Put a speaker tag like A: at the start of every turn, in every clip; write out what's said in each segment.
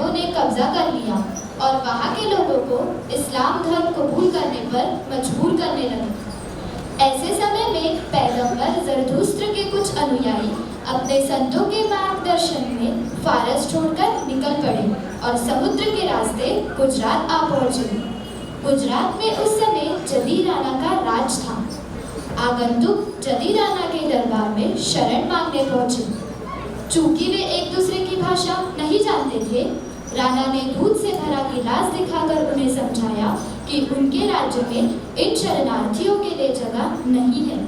A: उन्हें कब्जा कर लिया और वहाँ के लोगों को इस्लाम धर्म कबूल करने पर मजबूर करने लगे। ऐसे समय में पैगंबर ज़रतुश्त्र के कुछ अनुयायी अपने संतों के मार्गदर्शन में फारस छोड़कर निकल पड़े और समुद्र के रास्ते गुजरात आ पहुँचे। गुजरात में उस समय जदी राणा का राज था। आगंतुक जदी राणा के दरबार में शरण मांगने पहुंचे। चूंकि वे एक दूसरे की भाषा नहीं जानते थे, राणा ने दूध से भरा गिलास दिखाकर उन्हें समझाया कि उनके राज्य में इन शरणार्थियों के लिए जगह नहीं है।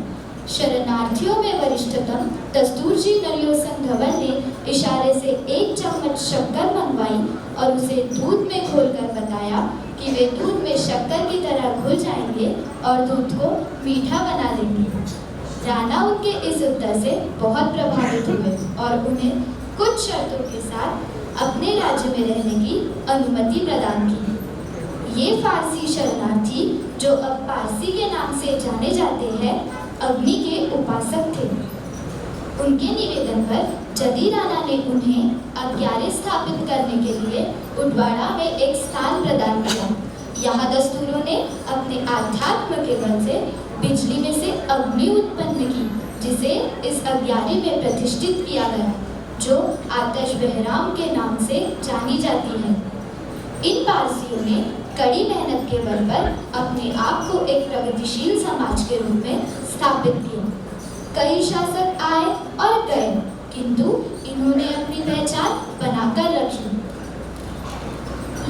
A: शरणार्थियों में वरिष्ठतम दस्तूरजी नरियोसन धवल ने इशारे से एक चम्मच शक्कर मंगवाई और उसे दूध में घोलकर बताया कि वे दूध में शक्कर की तरह घुल जाएंगे और दूध को मीठा बना देंगे। राणा उनके इस उत्तर से बहुत प्रभावित हुए और उन्हें कुछ शर्तों के साथ अपने राज्य में रहने की अनुमति प्रदान की। ये फारसी शरणार्थी, जो अब पारसी के नाम से जाने जाते हैं, अग्नि के उपासक थे। उनके निवेदन पर जदी राणा ने उन्हें आज्ञारी स्थापित करने के लिए उडवाड़ा में एक स्थान प्रदान किया। यहाँ दस्तूरों ने अपने आध्यात्म के बल से बिजली में से अग्नि उत्पन्न की, जिसे इस आज्ञारी में प्रतिष्ठित किया गया, जो आतश बहराम के नाम से जानी जाती है। इन पारसियों ने कड़ी मेहनत के बल पर अपने आप को एक प्रगतिशील समाज के रूप में स्थापित किया। कई शासक आए और गए, किंतु इन्होंने अपनी पहचान बनाकर रखी।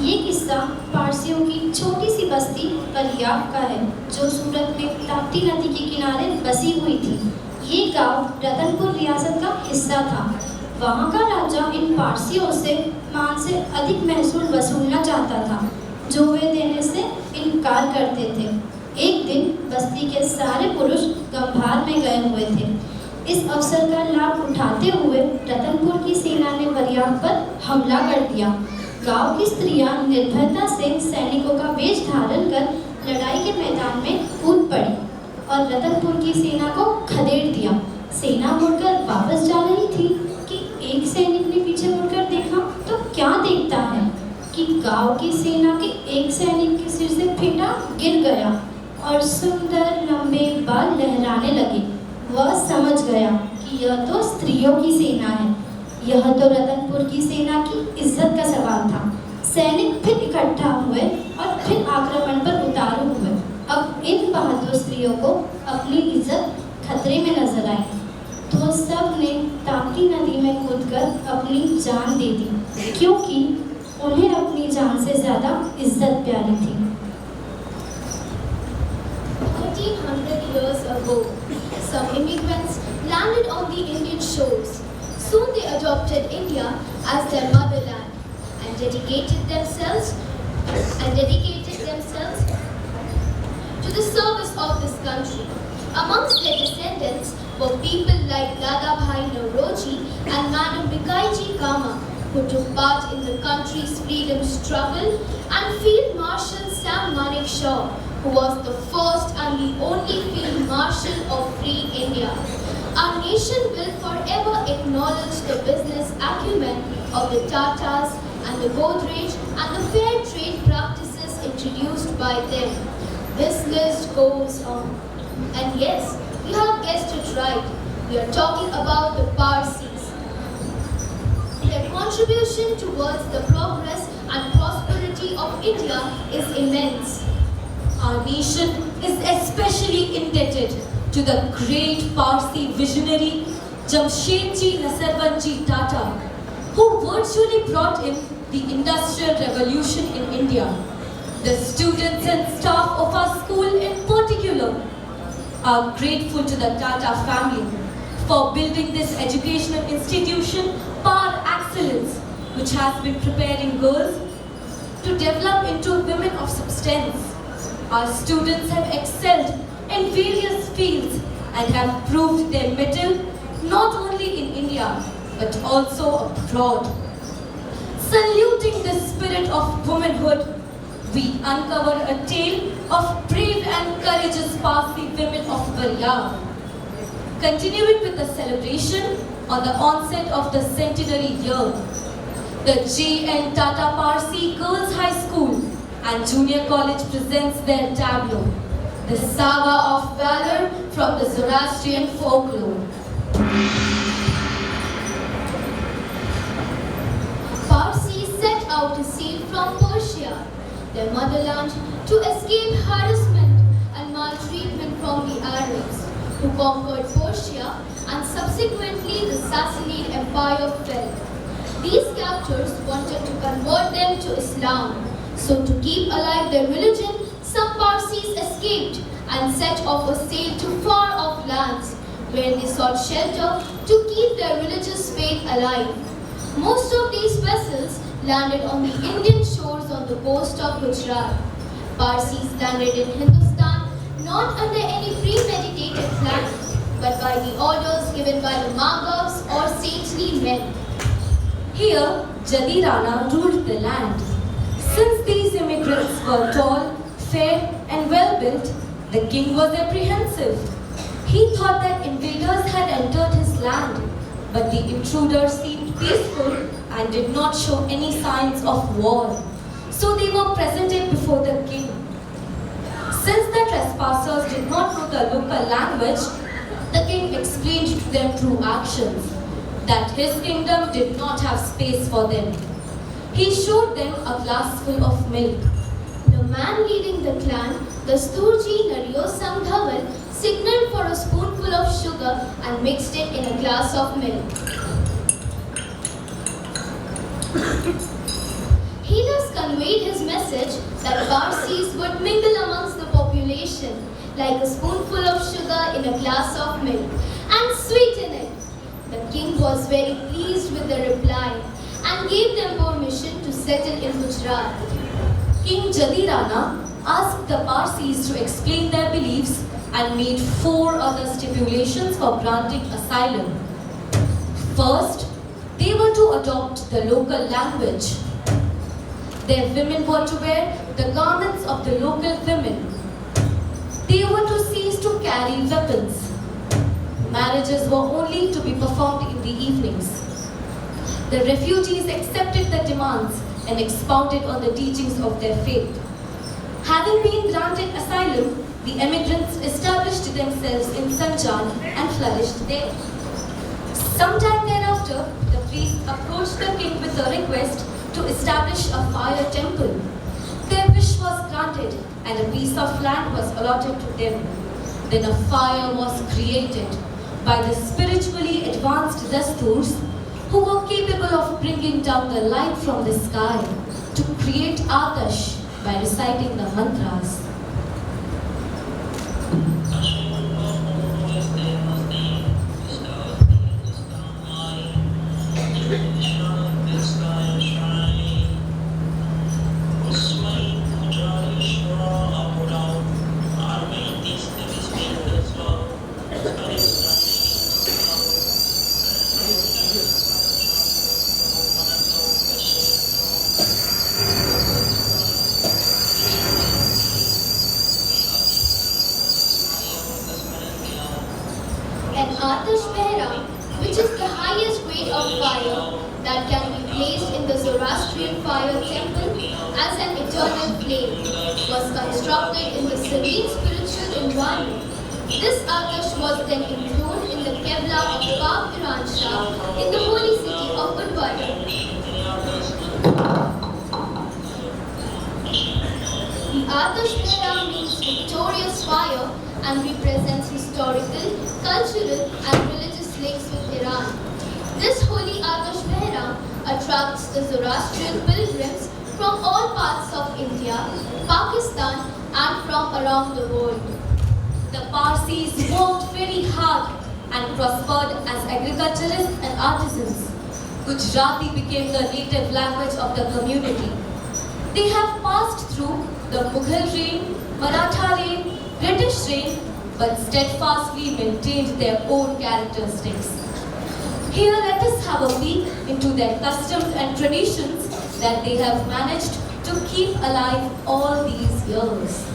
B: ये किस्सा पारसियों की छोटी सी बस्ती बलियाब का है, जो सूरत में ताप्ती नदी के किनारे बसी हुई थी। ये गांव रतनपुर रियासत का हिस्सा था। वहाँ का राजा इन पारसियों से मान से अधिक महसूल वसूलना चाहता था, जो वे देने से इनकार करते थे। एक दिन बस्ती के सारे पुरुष गंभार में गए हुए थे। इस अवसर का लाभ उठाते हुए रतनपुर की सेना ने बलियाब पर हमला कर दिया। गांव की स्त्रियां निर्भयता से सैनिकों का वेश धारण कर लड़ाई के मैदान में कूद पड़ी और रतनपुर की सेना को खदेड़ दिया। सेना मुड़कर वापस जा रही थी कि एक सैनिक ने पीछे मुड़कर देखा तो क्या देखता है कि गांव की सेना के एक सैनिक के सिर से फेंटा गिर गया और सुंदर लंबे बाल लहराने लगे। वह समझ गया कि यह तो स्त्रियों की सेना है। यह तो रतनपुर की सेना की इज्जत का सवाल था। सैनिक फिर इकट्ठा हुए और फिर आक्रमण पर उतारू हुए। अब इन बहादुर स्त्रियों को अपनी इज्जत खतरे में नजर आई, तो सब ने ताप्ती नदी में कूदकर अपनी जान दे दी, क्योंकि उन्हें अपनी जान से ज्यादा इज्जत प्यारी थी।
C: 1300 years ago, some immigrants landed on the Indian shores. Soon they adopted India as their motherland and dedicated themselves to the service of this country. Amongst their descendants were people like Dadabhai Nauroji and Madam Bikaiji Kama, who took part in the country's freedom struggle, and Field Marshal Sam Manik Shaw, who was the first and the only Field Marshal of free India. Our nation will forever acknowledge the business acumen of the Tatas and the Godrej and the fair trade practices introduced by them. This list goes on. And yes, you have guessed it right. We are talking about the Parsis. Their contribution towards the progress and prosperity of India is immense.
D: Our nation is especially indebted to the great Parsi visionary Jamshedji Nasarbanji Tata, who virtually brought in the Industrial Revolution in India. The students and staff of our school in particular are grateful to the Tata family for building this educational institution par excellence, which has been preparing girls to develop into women of substance. Our students have excelled in various fields and have proved their mettle not only in India but also abroad. Saluting the spirit of womanhood, we uncover a tale of brave and courageous Parsi women of Baliab. Continuing with the celebration on the onset of the centenary year, The J.N. Tata Parsi Girls High School and Junior College presents their tableau, the saga of valor from the Zoroastrian folklore.
C: Parsis set out to sail from Persia, their motherland, to escape harassment and maltreatment from the Arabs, who conquered Persia and subsequently the Sassanid Empire fell. These captors wanted to convert them to Islam, so to keep alive their religion, some Parsis escaped and set off a sail to far-off lands, where they sought shelter to keep their religious faith alive. Most of these vessels landed on the Indian shores on the coast of Gujarat. Parsis landed in Hindustan not under any premeditated plan, but by the orders given by the Maghavs or saintly men.
D: Here, Jadi Rana ruled the land. Since these immigrants were tall, fair and well-built, the king was apprehensive. He thought that invaders had entered his land, but the intruders seemed peaceful and did not show any signs of war. So they were presented before the king. Since the trespassers did not know the local language, the king explained to them through actions that his kingdom did not have space for them. He showed them a glass full of milk.
C: The man leading the clan, the Sturji Nariyo Sanghaval, signaled for a spoonful of sugar and mixed it in a glass of milk. He thus conveyed his message that Parsis would mingle amongst the population like a spoonful of sugar in a glass of milk and sweeten it. The king was very pleased with the reply and gave them permission to settle in Gujarat.
D: King Jadi Rana asked the Parsis to explain their beliefs and made 4 other stipulations for granting asylum. First, they were to adopt the local language. Their women were to wear the garments of the local women. They were to cease to carry weapons. Marriages were only to be performed in the evenings. The refugees accepted the demands and expounded on the teachings of their faith. Having been granted asylum, the emigrants established themselves in Sanjan and flourished there. Sometime thereafter, the priest approached the king with a request to establish a fire temple. Their wish was granted and a piece of land was allotted to them. Then a fire was created by the spiritually advanced Dasturs who were capable of bringing down the light from the sky to create Atash by reciting the mantras.
C: An Atash Behra, which is the highest grade of fire that can be placed in the Zoroastrian fire temple as an eternal flame, was constructed in the serene spiritual environment. This Atash was then enthroned in the Qibla of Bab Iran Shah in the holy city of Gurdwara. The Atash Behra means victorious fire and represents historical, cultural and religious links with Iran. This holy Atash Behra attracts the Zoroastrian pilgrims from all parts of India, Pakistan and from around the world.
D: The Parsis worked very hard and prospered as agriculturists and artisans. Gujarati became the native language of the community. They have passed through the Mughal reign, Maratha reign, British reign, but steadfastly maintained their own characteristics. Here let us have a peek into their customs and traditions that they have managed to keep alive all these years.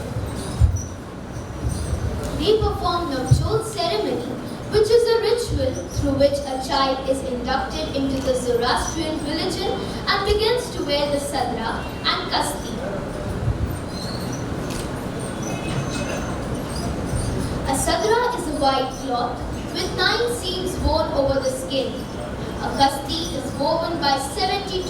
C: They perform nuptial ceremony, which is a ritual through which a child is inducted into the Zoroastrian religion and and begins to wear the sadra and kasti. A sadra is a white cloth with 9 seams worn over the skin. A kasti is woven by 72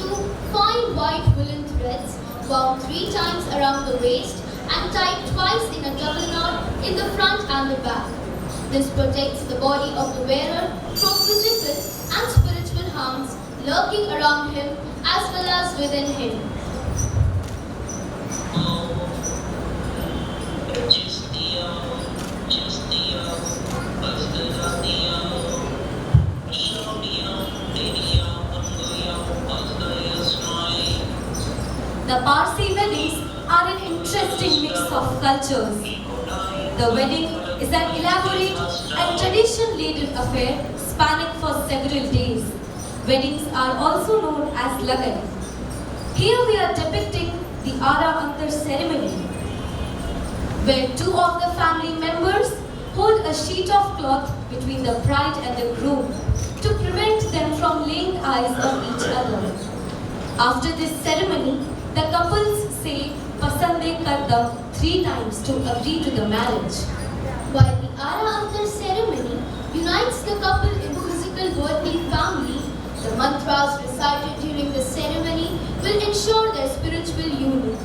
C: fine white woolen threads wound 3 times around the waist and tied twice in a double knot in the front and the back. This protects the body of the wearer from physical and spiritual harms lurking around him as well as within him.
D: The Parsi weddings are an interesting mix of cultures. The wedding is an elaborate and tradition-laden affair spanning for several days. Weddings are also known as lagan. Here we are depicting the Ara Antar ceremony, where 2 of the family members hold a sheet of cloth between the bride and the groom to prevent them from laying eyes on each other. After this ceremony, the couples say Pasande Kardam 3 times to agree to the marriage.
C: While the Ara Antar ceremony unites the couple in physical worldly family, the mantras recited during the ceremony will ensure their spiritual union.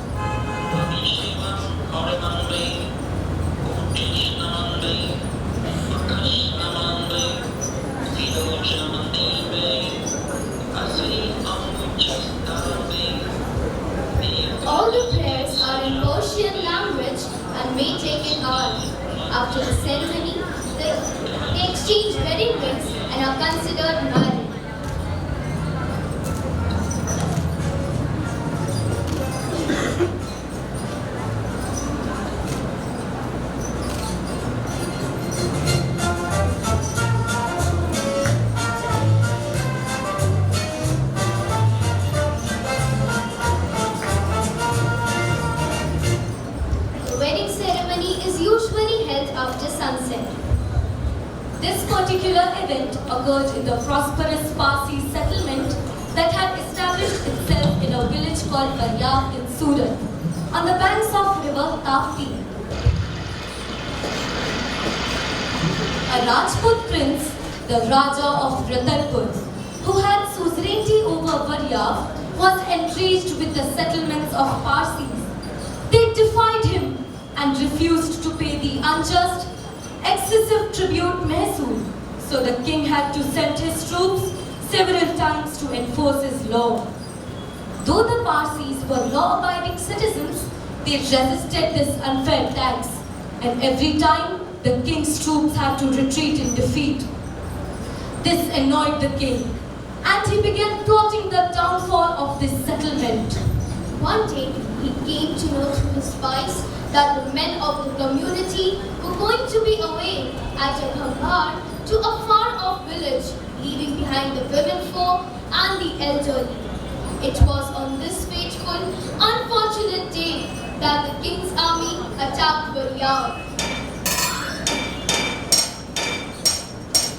C: All the prayers are in Persian language and may take an hour. After the ceremony, they exchange wedding rings and are considered married. After sunset.
D: This particular event occurred in the prosperous Parsi settlement that had established itself in a village called Varyab in Surat, on the banks of river Tapti. A Rajput prince, the Raja of Ratanpur, who had suzerainty over Varyab, was enraged with the settlements of Parsis. They defied him and refused to pay the unjust, excessive tribute Mehsool, so the king had to send his troops several times to enforce his law. Though the Parsis were law-abiding citizens, they resisted this unfair tax, and every time the king's troops had to retreat in defeat. This annoyed the king, and he began plotting the downfall of this settlement.
C: One day, he came to know through his spies that the men of the community were going to be away at a bhangar to a far-off village, leaving behind the women folk and the elderly. It was on this fateful, unfortunate day that the king's army attacked Varyab.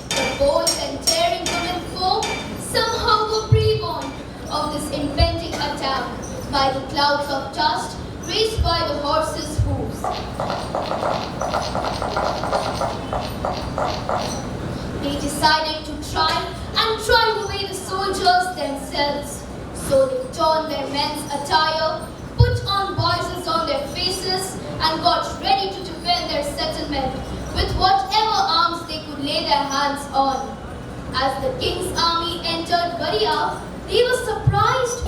C: The bold and daring women folk somehow were pre-warned of this impending attack by the clouds of dust raised by the horses' hooves. They decided to try and drive away the soldiers themselves. So they torn their men's attire, put on voices on their faces, and got ready to defend their settlement with whatever arms they could lay their hands on. As the king's army entered Varyab, they were surprised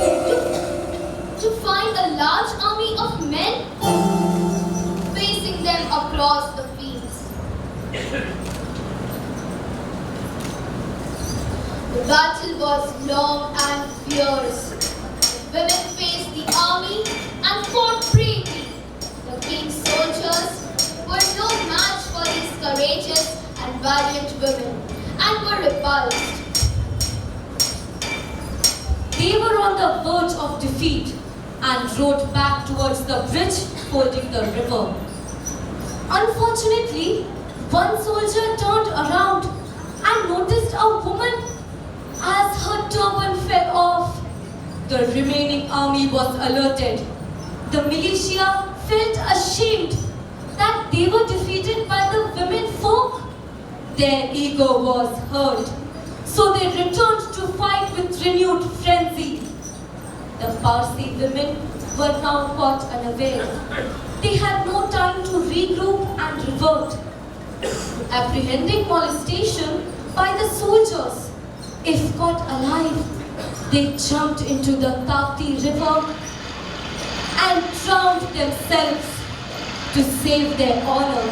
C: to find a large army of men facing them across the fields. The battle was long and fierce. Women faced the army and fought bravely. The king's soldiers were no match for these courageous and valiant women and were repulsed.
D: They were on the verge of defeat and rode back towards the bridge holding the river. Unfortunately, one soldier turned around and noticed a woman as her turban fell off. the remaining army was alerted. The militia felt ashamed that they were defeated by the women folk. Their ego was hurt, so they returned to fight with renewed frenzy. The Parsi women were now caught unaware. They had no time to regroup and revert. Apprehending molestation by the soldiers, if caught alive, they jumped into the Tapti river and drowned themselves to save their honor,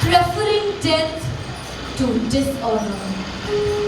D: preferring death to dishonor. Thank you.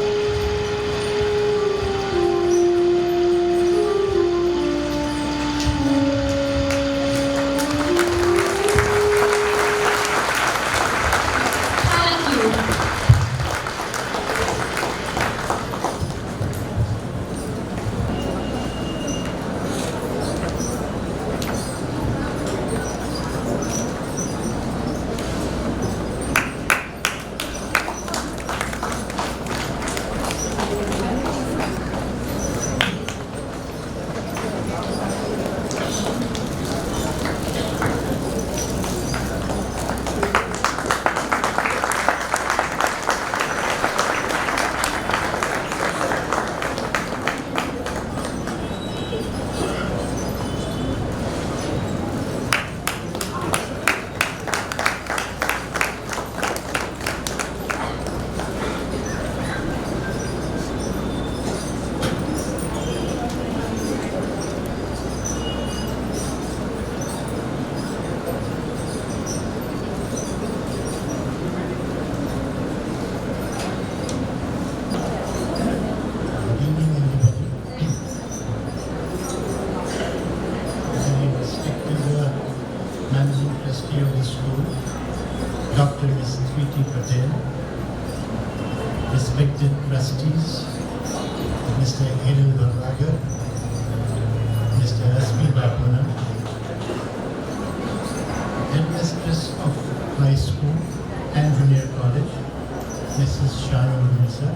E: Respected trustees, Mr. Edel Barbaga, Mr. Asmi Bapuna, Headmistress of High School and Junior College, Mrs. Shanu Misa,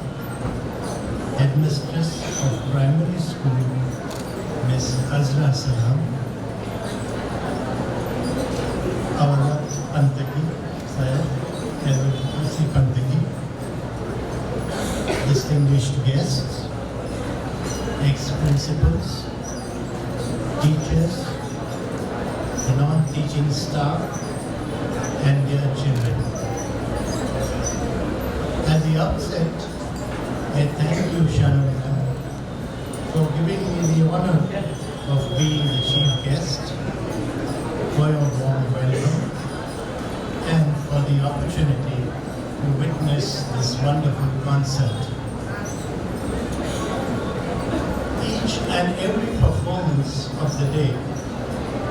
E: Headmistress of Primary School, Ms. Azra Salam, our Pantaki, Sayed, Elvisi Pantaki, distinguished guests, ex-principals, teachers, non-teaching staff, and their children. At the outset, I thank you, Shanamika, for giving me the honor of being the chief guest, for your warm welcome, and for the opportunity to witness this wonderful concert. Each and every performance of the day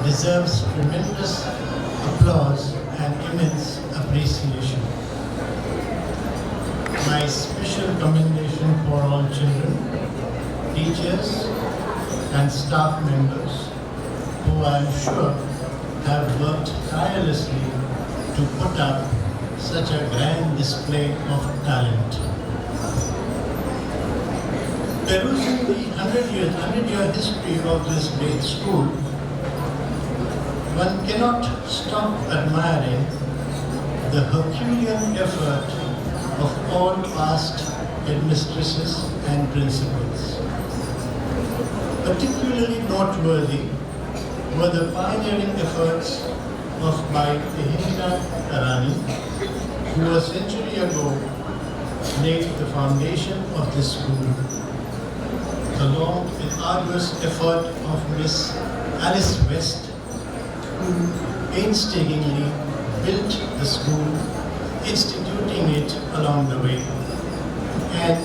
E: deserves tremendous applause and immense appreciation. My special commendation for all children, teachers, and staff members who I am sure have worked tirelessly to put up such a grand display of talent. Perusing the 100-year history of this great school, one cannot stop admiring the Herculean effort of all past headmistresses and principals. Particularly noteworthy were the pioneering efforts of Bhai Tehinda Tarani, who a century ago laid the foundation of this school, along with arduous effort of Miss Alice West, who painstakingly built the school, instituting it along the way, and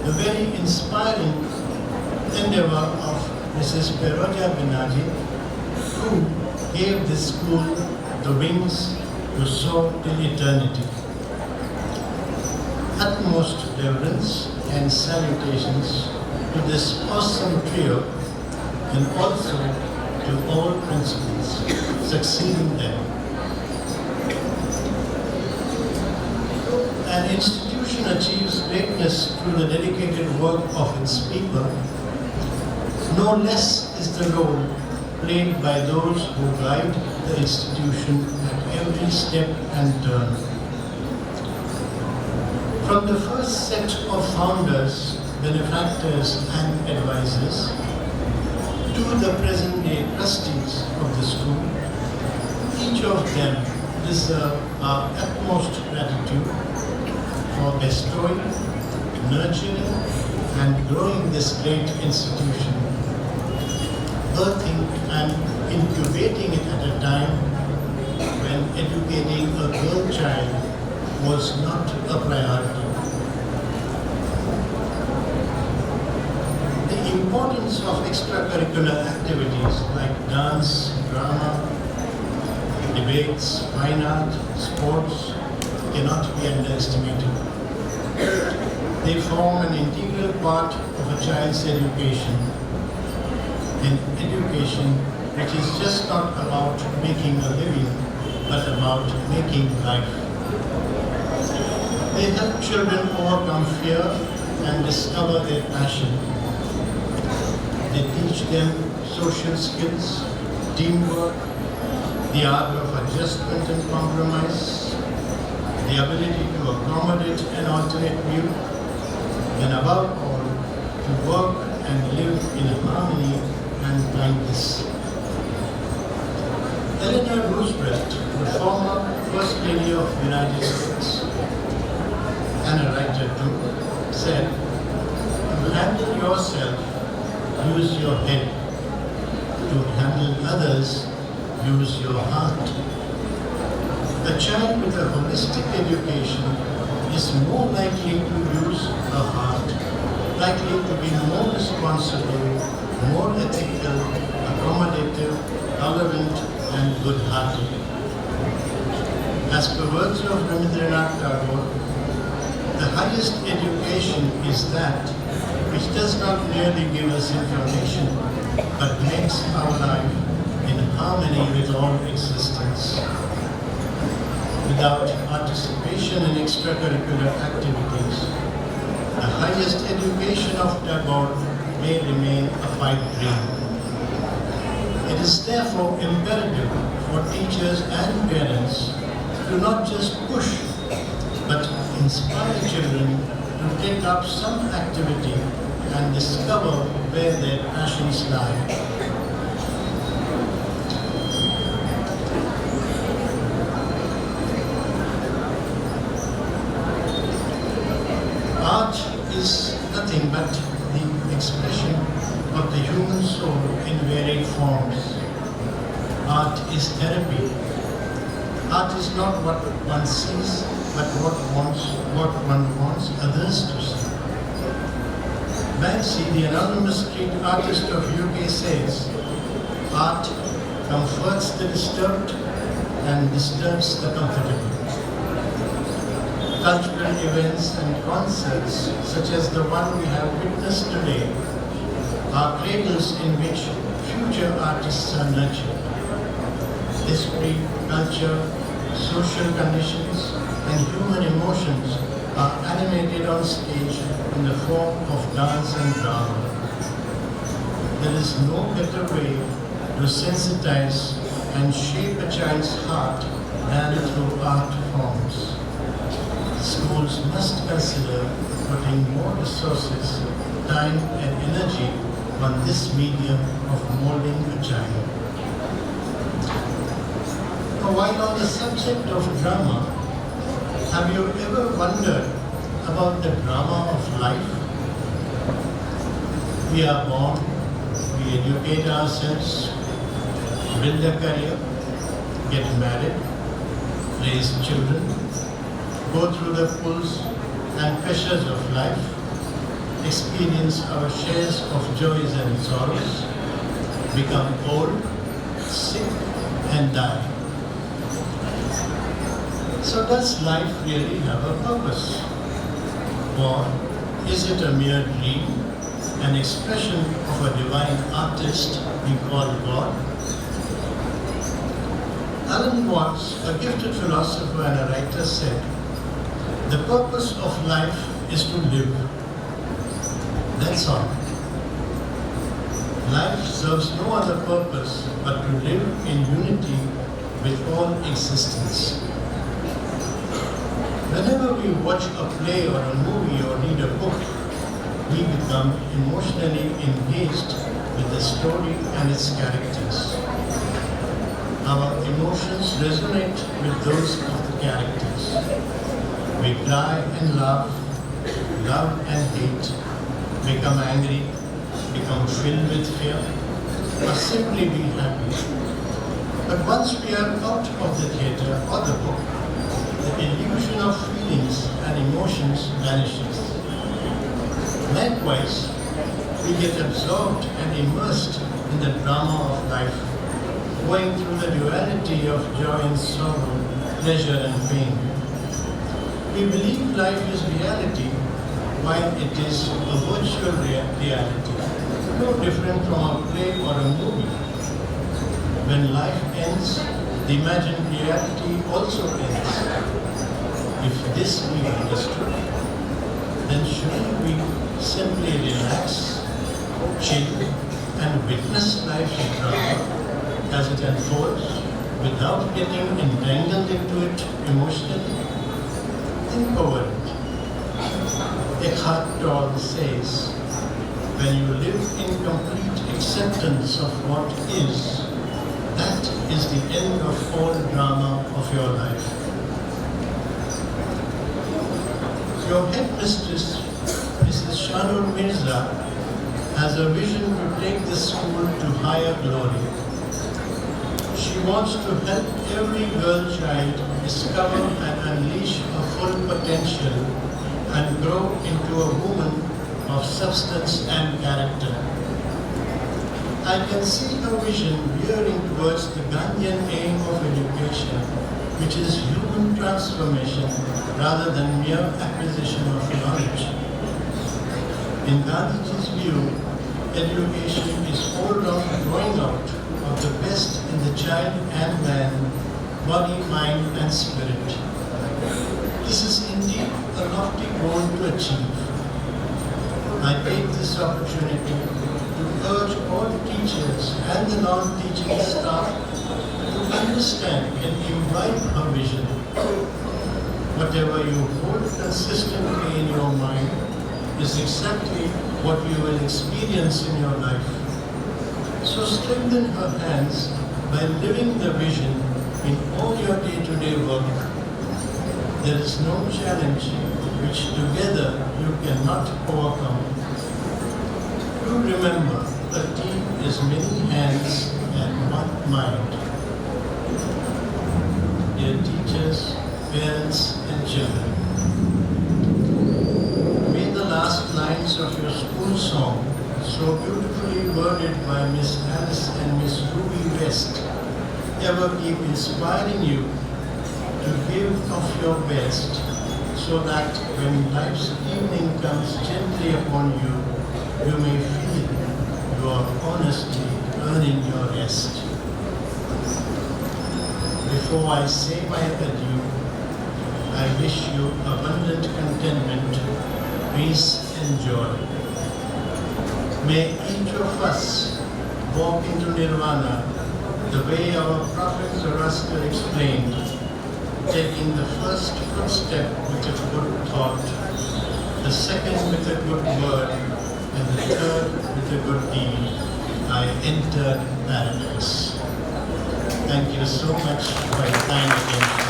E: the very inspiring endeavor of Mrs. Peroja Binaji, who gave this school the wings to soar till eternity. Utmost reverence and salutations to this awesome trio, and also to all principals succeeding them. An institution achieves greatness through the dedicated work of its people, no less is the role played by those who guide the institution at every step and turn. From the first set of founders, benefactors and advisors, to the present-day trustees of the school, each of them deserve our utmost gratitude for bestowing, nurturing, and growing this great institution, birthing and incubating it at a time when educating a girl child was not a priority. The importance of extracurricular activities like dance, drama, debates, fine art, sports cannot be underestimated. They form an integral part of a child's education, an education which is just not about making a living, but about making life. They help children overcome fear and discover their passion. They teach them social skills, teamwork, the art of adjustment and compromise, the ability to accommodate an alternate view, and above all, to work and live in harmony and kindness. Eleanor Roosevelt, the former First Lady of the United States, and a writer too, said, "To handle yourself, use your head. To handle others, use your heart." A child with a holistic education is more likely to use her heart, likely to be more responsible, more ethical, accommodative, tolerant, and good-hearted. As per words of Rabindranath Tagore, the highest education is that which does not merely give us information, but makes our life in harmony with all existence. Without participation in extracurricular activities, the highest education of Tagore may remain a pipe dream. It is therefore imperative for teachers and parents to not just push, but inspire children to take up some activity and discover where their passions lie. Art is nothing but the expression of the human soul in varied forms. Art is therapy. Art is not what one sees, but what one wants others to see. Banksy, the anonymous street artist of UK, says, "Art comforts the disturbed and disturbs the comfortable." Cultural events and concerts, such as the one we have witnessed today, are cradles in which future artists are nurtured. History, culture, social conditions, and human emotions are animated on stage in the form of dance and drama. There is no better way to sensitize and shape a child's heart than through art forms. Schools must consider putting more resources, time, and energy on this medium of molding a child. Now, while on the subject of drama, have you ever wondered about the drama of life? We are born, we educate ourselves, build a career, get married, raise children, go through the pulls and pressures of life, experience our shares of joys and sorrows, become old, sick, and die. So does life really have a purpose? Or is it a mere dream, an expression of a divine artist we call God? Alan Watts, a gifted philosopher and a writer, said, "The purpose of life is to live. That's all. Life serves no other purpose but to live in unity with all existence. Whenever we watch a play or a movie or read a book, we become emotionally engaged with the story and its characters. Our emotions resonate with those of the characters. We cry and laugh, love and hate, become angry, become filled with fear, or simply be happy. But once we are out of the theatre or the book, the illusion of feelings and emotions vanishes. Likewise, we get absorbed and immersed in the drama of life, going through the duality of joy and sorrow, pleasure and pain. We believe life is reality, while it is a virtual reality, no different from a play or a movie. When life ends, the imagined reality also ends. If this be understood, then shouldn't we simply relax, chill, and witness life's drama as it unfolds without getting entangled into it emotionally? Think over it. Eckhart Tolle says, when you live in complete acceptance of what is, that is the end of all drama of your life. Your headmistress, Mrs. Shanur Mirza, has a vision to take this school to higher glory. She wants to help every girl child discover and unleash her full potential and grow into a woman of substance and character. I can see her vision veering towards the Gandhian aim of education, which is human transformation rather than mere acquisition of knowledge. In Gandhiji's view, education is all around growing out of the best in the child and man, body, mind and spirit. This is indeed a lofty goal to achieve. I take this opportunity to urge all teachers and the non-teaching staff to understand and imbibe her vision. Whatever you hold consistently in your mind is exactly what you will experience in your life. So strengthen her hands by living the vision in all your day-to-day work. There is no challenge which together you cannot overcome. Do remember, a team is many hands and one mind. Dear teachers, parents and children, may the last lines of your school song, so beautifully worded by Miss Alice and Miss Ruby West, ever keep inspiring you to give of your best, so that when life's evening comes gently upon you, you may feel you are honestly earning your rest. Before I say my adieu, I wish you abundant contentment, peace and joy. May each of us walk into nirvana the way our Prophet Zoroaster explained, taking the first footstep with a good thought, the second with a good word, and the third with a good deed. I entered paradise. Thank you so much for your kind attention.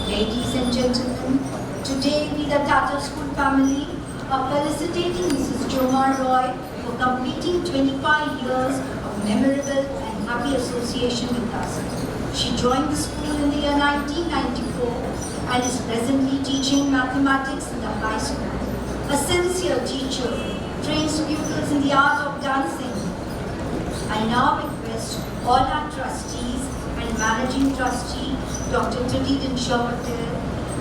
F: Ladies and gentlemen, today we the Tata School family are felicitating Mrs. Jomar Roy for completing 25 years of memorable and happy association with us. She joined the school in the year 1994 and is presently teaching mathematics in the high school. A sincere teacher trains pupils in the art of dancing. I now request all our trustees and managing trustee, Dr. Tudidin Patel,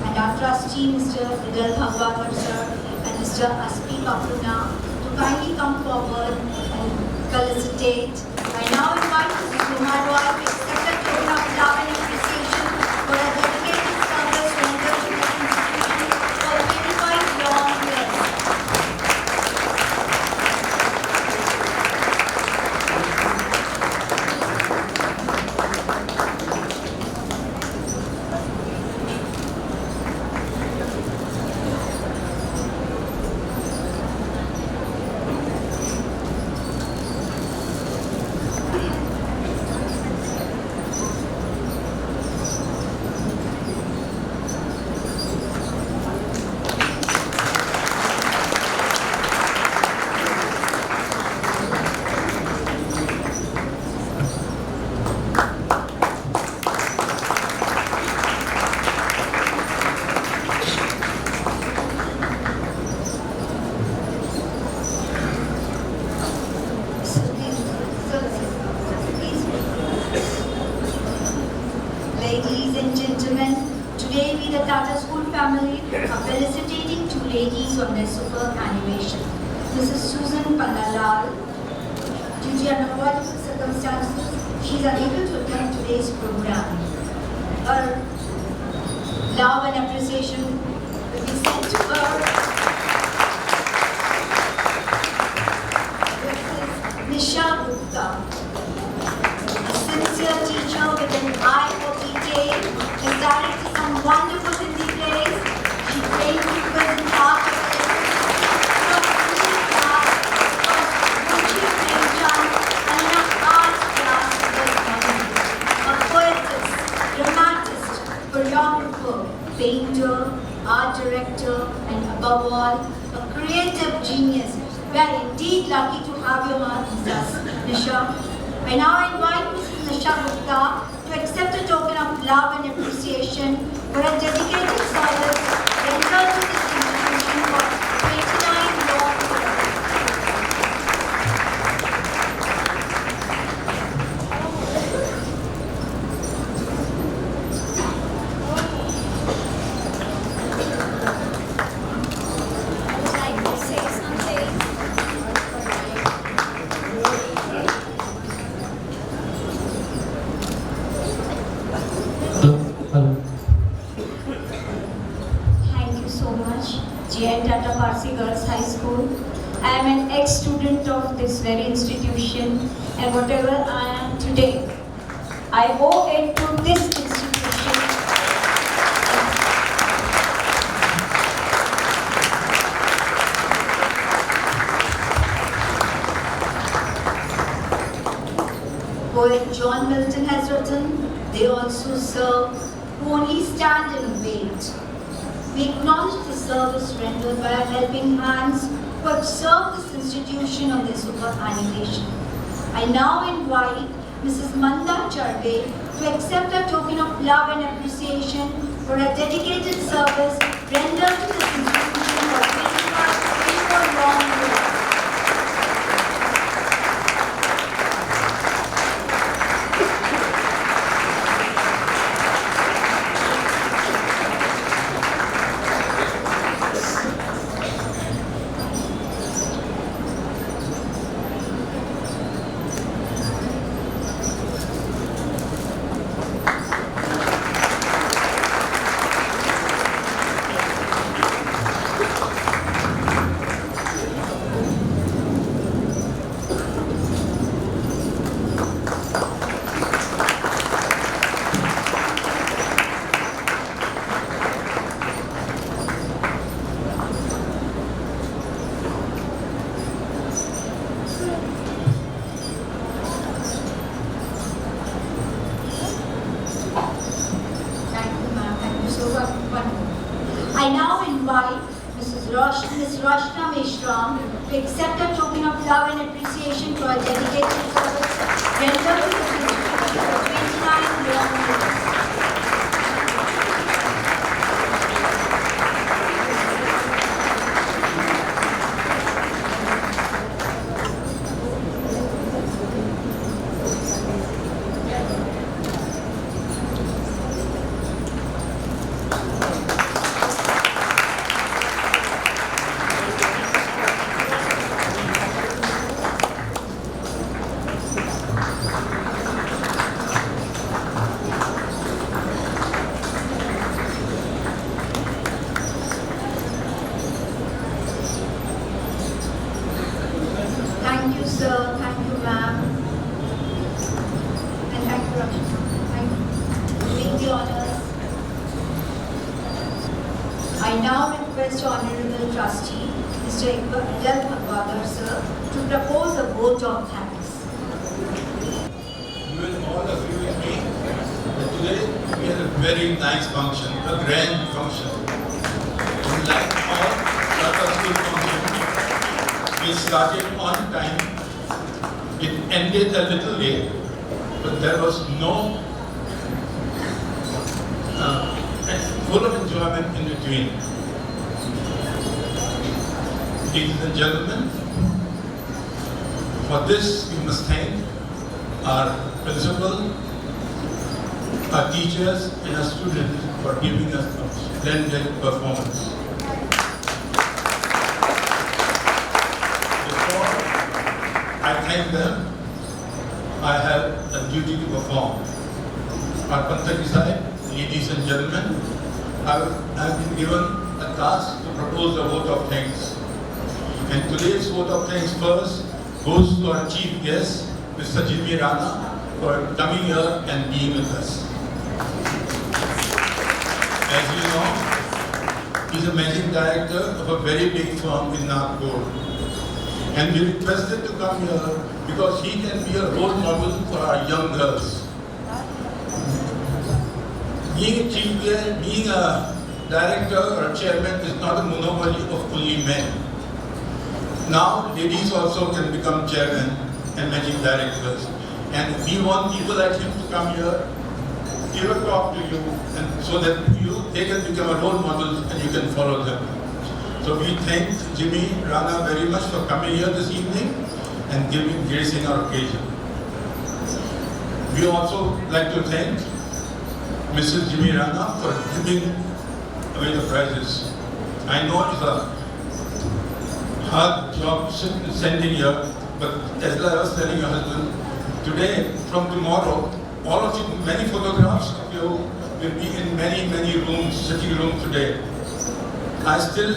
F: and our trustee, Mr. Vidal Bhagwakar sir, and Mr. Aspi Kapuna, to kindly come forward and felicitate. I now invite Mrs. Jomar Roy to accept a token of love and appreciation for her dedicated service rendered to the institution for 25 long years. are felicitating two ladies on their superannuation. Mrs. Susan Pannalal, due to unavoidable circumstances, she is unable to attend today's program. Her love and appreciation will be sent to her. Nisha Gupta, a sincere teacher with an eye for detail, has directed some wonderful Hindi plays. She trained pupils in art from Hindi class, Gucci Premchand, and in an art class with Mani. A poetess, dramatist, choreographer, painter, art director, and above all, a creative genius. We are indeed lucky to have you with us, Nisha. I now invite Mrs. Nisha Gupta to accept a token of love and appreciation for her dedicated service rendered to this institution for 29 long years.
B: I would like to say something. Thank you so much, Tata Parsi Girls High School. I am an ex-student of this very institution, and whatever I am today, I owe it to this institution.
F: Poet John Milton has written, they also serve who only stand and wait. We acknowledge the service rendered by our helping hands who have served this institution on their superannuation. I now invite Mrs. Manda Charbe to accept a token of love and appreciation for her dedicated service rendered to this institution for 24 long years. I now invite Ms. Roshna Meshram to accept a token of love and appreciation for her dedicated service rendered to the institution for 29 long years. Thank you, sir. Thank you, ma'am. And thank you, Rakshita. Thank you. Doing the honors. I now request Honorable Trustee, Mr. Adel Bhagwadar, sir, to propose a vote of thanks.
G: You will all agree with me that today we had a very nice function, a grand function. And like all Tata School functions, we started on time. It ended a little late, but there was no full of enjoyment in between. Ladies and gentlemen, for this we must thank our principal, our teachers and our students for giving us a splendid performance. Before I thank them, I have a duty to perform. Our Pantaki Sahib, ladies and gentlemen, I have been given a task to propose a vote of thanks. And today's vote of thanks first goes to our chief guest, Mr. Jimmy Rana, for coming here and being with us. As you know, he's a managing director of a very big firm in Nagpur. And we requested to come here because he can be a role model for our young girls. Being a chief guest, being a director or a chairman is not a monopoly of only men. Now, ladies also can become chairmen and managing directors. And we want people like him to come here, give a talk to you, and so that they can become a role model and you can follow them. So we thank Jimmy Rana very much for coming here this evening and gracing our occasion. We also like to thank Mrs. Jimmy Rana for giving away the prizes. I know it's a hard job sending here, but as I was telling your husband, today, from tomorrow, all of you, many photographs of you will be in many, many rooms, sitting rooms today. I still,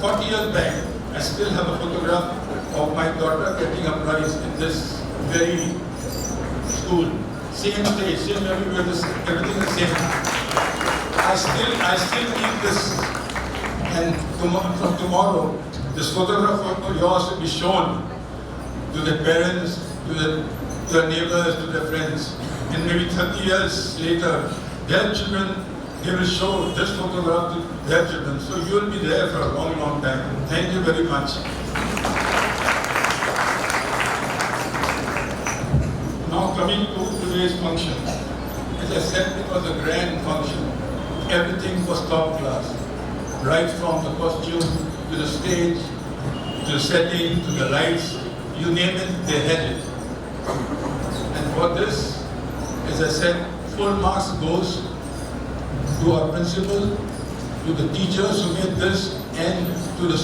G: 40 years back, I still have a photograph of my daughter getting a prize in this very school. Same stage, same everywhere, everything is same. I still keep this, and from tomorrow, this photograph of yours will be shown to the parents, to the neighbors, to their friends. And maybe 30 years later, their children, they will show this photograph to their children. So you will be there for a long, long time. Thank you very much. Now coming to today's function. As I said, it was a grand function. Everything was top class. Right from the costume, to the stage, to the setting, to the lights, you name it, they had it. And for this, as I said, full marks goes to our principal, to the teachers who made this, and to the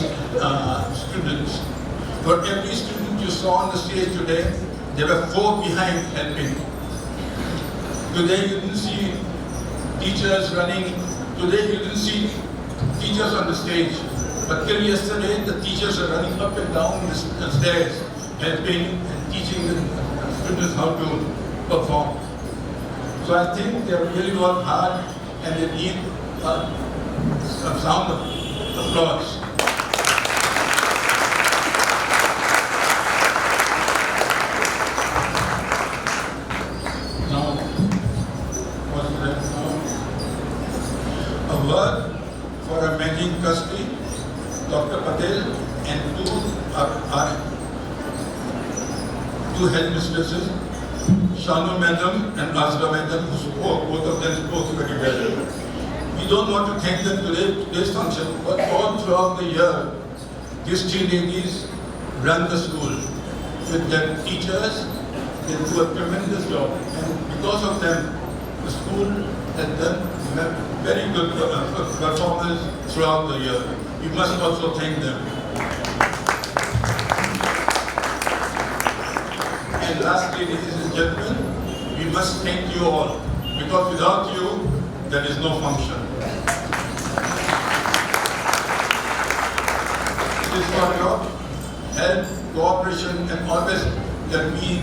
G: students. For every student you saw on the stage today, there were 4 behind helping. Today you didn't see teachers running. Today you didn't see teachers on the stage. But till yesterday, the teachers are running up and down the stairs, helping and teaching the students how to perform. So I think they really work hard and they need a sound of applause. Now, what's that now? A word for our managing trustee, Dr. Patel, and two headmistresses, Shanu Madam and Azra Madam, who spoke, both of them spoke very well. We don't want to thank them today, today's function, but all throughout the year, these 3 ladies run the school. With their teachers, they do a tremendous job. And because of them, the school has done very good performance throughout the year. We must also thank them. And lastly, ladies and gentlemen, we must thank you all, because without you, there is no function. It is for your help, cooperation, and always that we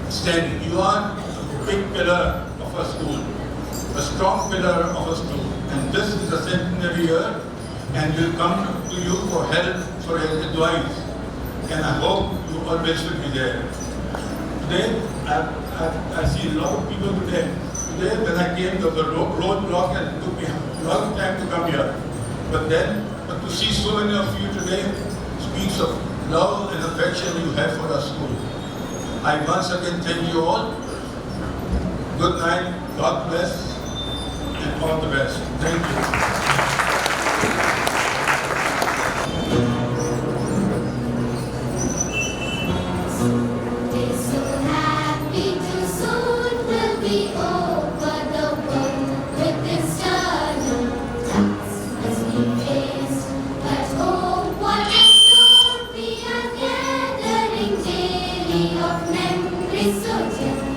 G: stand. You are a big pillar of our school, a strong pillar of our school. And this is a centenary year, and we'll come to you for help, for advice. And I hope you always will be there. Today, I see a lot of people today. Today, when I came to the roadblock, and it took me a long time to come here. But to see so many of you today speaks of love and affection you have for our school. I once again thank you all. Good night, God bless, and all the best. Thank you.
H: We're so happy to soon will be over the
A: remembering daily of memories so dear.